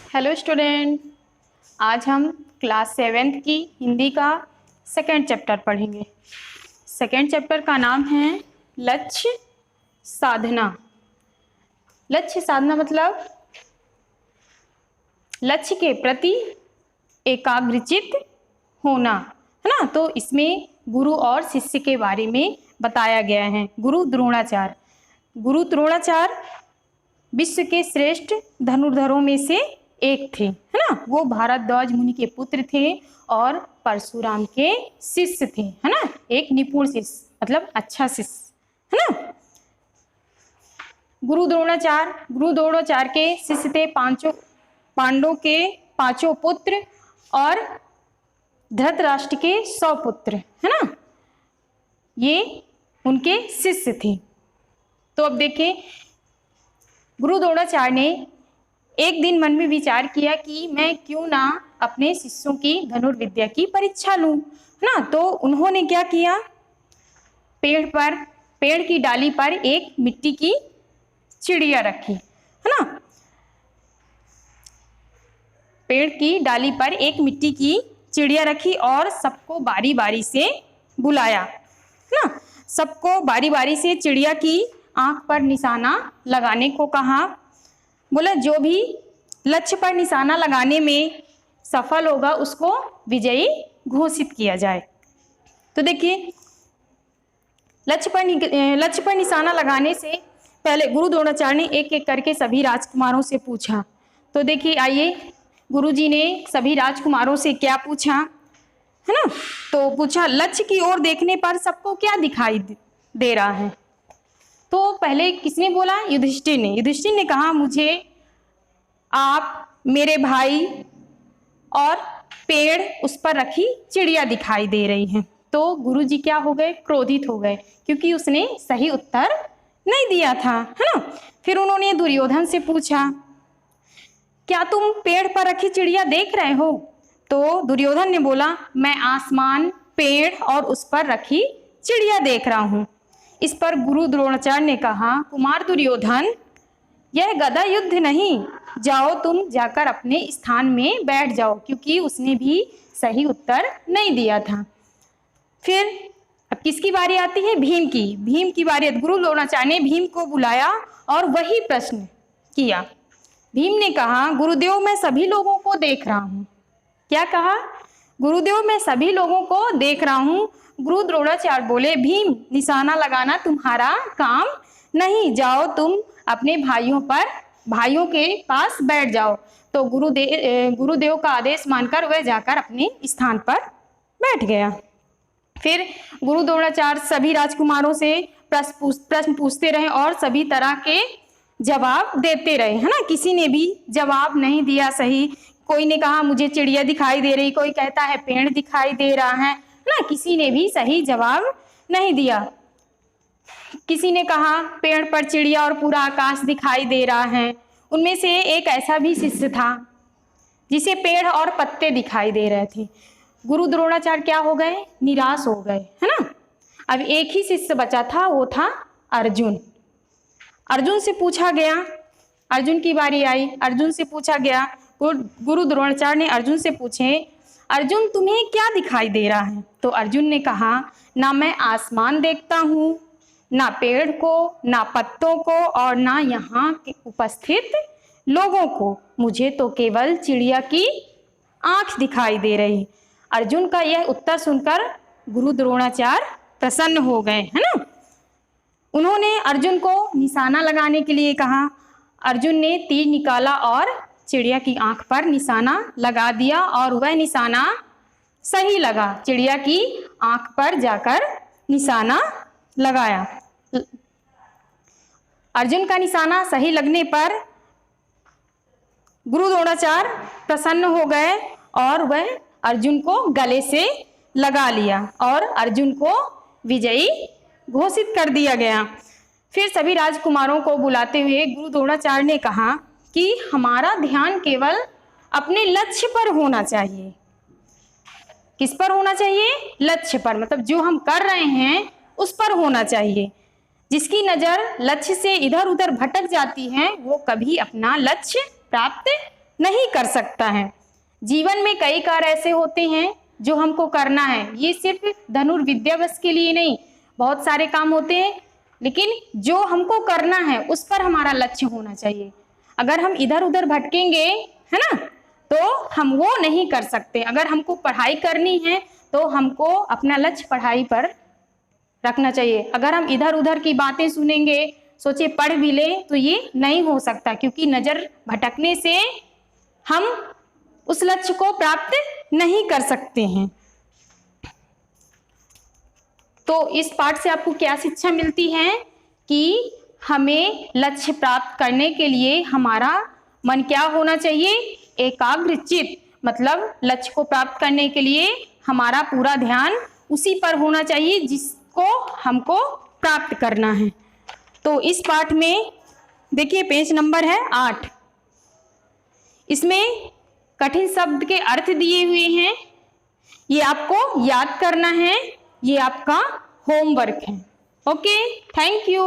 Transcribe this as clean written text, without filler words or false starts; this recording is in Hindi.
हेलो स्टूडेंट, आज हम क्लास 7th की हिंदी का सेकेंड चैप्टर पढ़ेंगे। सेकेंड चैप्टर का नाम है लक्ष्य साधना। लक्ष्य साधना मतलब लक्ष्य के प्रति एकाग्रचित होना, है ना। तो इसमें गुरु और शिष्य के बारे में बताया गया है। गुरु द्रोणाचार्य विश्व के श्रेष्ठ धनुर्धरों में से एक थे, है ना। वो भारद्वाज मुनि के पुत्र थे और परशुराम के शिष्य थे, है ना। एक निपुण शिष्य मतलब अच्छा शिष्य, है ना। गुरु द्रोणाचार्य के शिष्य थे पांडवों के 5 पुत्र और धृतराष्ट्र के 100 पुत्र, है ना। ये उनके शिष्य थे। तो अब देखिए, गुरु द्रोणाचार्य ने एक दिन मन में विचार किया कि मैं क्यों ना अपने शिष्यों की धनुर्विद्या की परीक्षा लूं, ना। तो उन्होंने क्या किया, पेड़ की डाली पर एक मिट्टी की चिड़िया रखी, है ना। पेड़ की डाली पर एक मिट्टी की चिड़िया रखी और सबको बारी बारी से बुलाया, है ना। सबको बारी बारी से चिड़िया की आंख पर निशाना लगाने को कहा। बोला जो भी लक्ष्य पर निशाना लगाने में सफल होगा उसको विजयी घोषित किया जाए। तो देखिए, लक्ष्य पर निशाना लगाने से पहले गुरु द्रोणाचार्य ने एक एक करके सभी राजकुमारों से पूछा। तो देखिए, आइए, गुरुजी ने सभी राजकुमारों से क्या पूछा, है ना। तो पूछा, लक्ष्य की ओर देखने पर सबको क्या दिखाई दे रहा है। तो पहले किसने बोला, युधिष्ठिर ने कहा, मुझे आप, मेरे भाई और पेड़ उस पर रखी चिड़िया दिखाई दे रही हैं। तो गुरुजी क्या हो गए, क्रोधित हो गए, क्योंकि उसने सही उत्तर नहीं दिया था, है ना। फिर उन्होंने दुर्योधन से पूछा, क्या तुम पेड़ पर रखी चिड़िया देख रहे हो। तो दुर्योधन ने बोला, मैं आसमान, पेड़ और उस पर रखी चिड़िया देख रहा हूं। इस पर गुरु द्रोणाचार्य ने कहा, कुमार दुर्योधन, यह गदा युद्ध नहीं, जाओ तुम जाकर अपने स्थान में बैठ जाओ, क्योंकि उसने भी सही उत्तर नहीं दिया था। फिर अब किसकी बारी आती है, भीम की बारी। गुरु द्रोणाचार्य ने भीम को बुलाया और वही प्रश्न किया। भीम ने कहा, गुरुदेव मैं सभी लोगों को देख रहा हूँ। क्या कहा, गुरुदेव मैं सभी लोगों को देख रहा हूँ। गुरु द्रोणाचार्य बोले, भीम निशाना लगाना तुम्हारा काम नहीं, जाओ तुम अपने भाइयों के पास बैठ जाओ। तो गुरुदेव का आदेश मानकर वह जाकर अपने स्थान पर बैठ गया। फिर गुरु द्रोणाचार्य सभी राजकुमारों से प्रश्न पूछते रहे और सभी तरह के जवाब देते रहे, है ना। किसी ने भी जवाब नहीं दिया सही। कोई ने कहा मुझे चिड़िया दिखाई दे रही, कोई कहता है पेड़ दिखाई दे रहा है ना। किसी ने भी सही जवाब नहीं दिया। किसी ने कहा पेड़ पर चिड़िया और पूरा आकाश दिखाई दे रहा है। उनमें से एक ऐसा भी शिष्य था जिसे पेड़ और पत्ते दिखाई दे रहे थे। गुरु द्रोणाचार्य क्या हो गए, निराश हो गए, है ना। अब एक ही शिष्य बचा था, वो था अर्जुन से पूछा गया। अर्जुन की बारी आई, अर्जुन से पूछा गया। गुरु द्रोणाचार्य ने अर्जुन से पूछे, अर्जुन तुम्हें क्या दिखाई दे रहा है। तो अर्जुन ने कहा, ना मैं आसमान देखता हूँ, ना पेड़ को, ना पत्तों को और ना यहाँ के उपस्थित लोगों को, मुझे तो केवल चिड़िया की आंख दिखाई दे रही। अर्जुन का यह उत्तर सुनकर गुरु द्रोणाचार्य प्रसन्न हो गए, है ना। उन्होंने अर्जुन को निशाना लगाने के लिए कहा। अर्जुन ने तीर निकाला और चिड़िया की आंख पर निशाना लगा दिया और वह निशाना सही लगा। चिड़िया की आंख पर जाकर निशाना लगाया। अर्जुन का निशाना सही लगने पर गुरु द्रोणाचार्य प्रसन्न हो गए और वह अर्जुन को गले से लगा लिया और अर्जुन को विजयी घोषित कर दिया गया। फिर सभी राजकुमारों को बुलाते हुए गुरु द्रोणाचार्य ने कहा कि हमारा ध्यान केवल अपने लक्ष्य पर होना चाहिए। किस पर होना चाहिए, लक्ष्य पर, मतलब जो हम कर रहे हैं उस पर होना चाहिए। जिसकी नजर लक्ष्य से इधर उधर भटक जाती है वो कभी अपना लक्ष्य प्राप्त नहीं कर सकता है। जीवन में कई कार्य ऐसे होते हैं जो हमको करना है, ये सिर्फ धनुर्विद्या बस के लिए नहीं, बहुत सारे काम होते हैं, लेकिन जो हमको करना है उस पर हमारा लक्ष्य होना चाहिए। अगर हम इधर उधर भटकेंगे, है ना, तो हम वो नहीं कर सकते। अगर हमको पढ़ाई करनी है तो हमको अपना लक्ष्य पढ़ाई पर रखना चाहिए। अगर हम इधर उधर की बातें सुनेंगे, सोचे पढ़ भी लें, तो ये नहीं हो सकता, क्योंकि नजर भटकने से हम उस लक्ष्य को प्राप्त नहीं कर सकते हैं। तो इस पाठ से आपको क्या शिक्षा मिलती है कि हमें लक्ष्य प्राप्त करने के लिए हमारा मन क्या होना चाहिए, एकाग्रचित। मतलब लक्ष्य को प्राप्त करने के लिए हमारा पूरा ध्यान उसी पर होना चाहिए जिसको हमको प्राप्त करना है। तो इस पाठ में देखिए पेज नंबर है 8, इसमें कठिन शब्द के अर्थ दिए हुए हैं, ये आपको याद करना है, ये आपका होमवर्क है। Okay, thank you.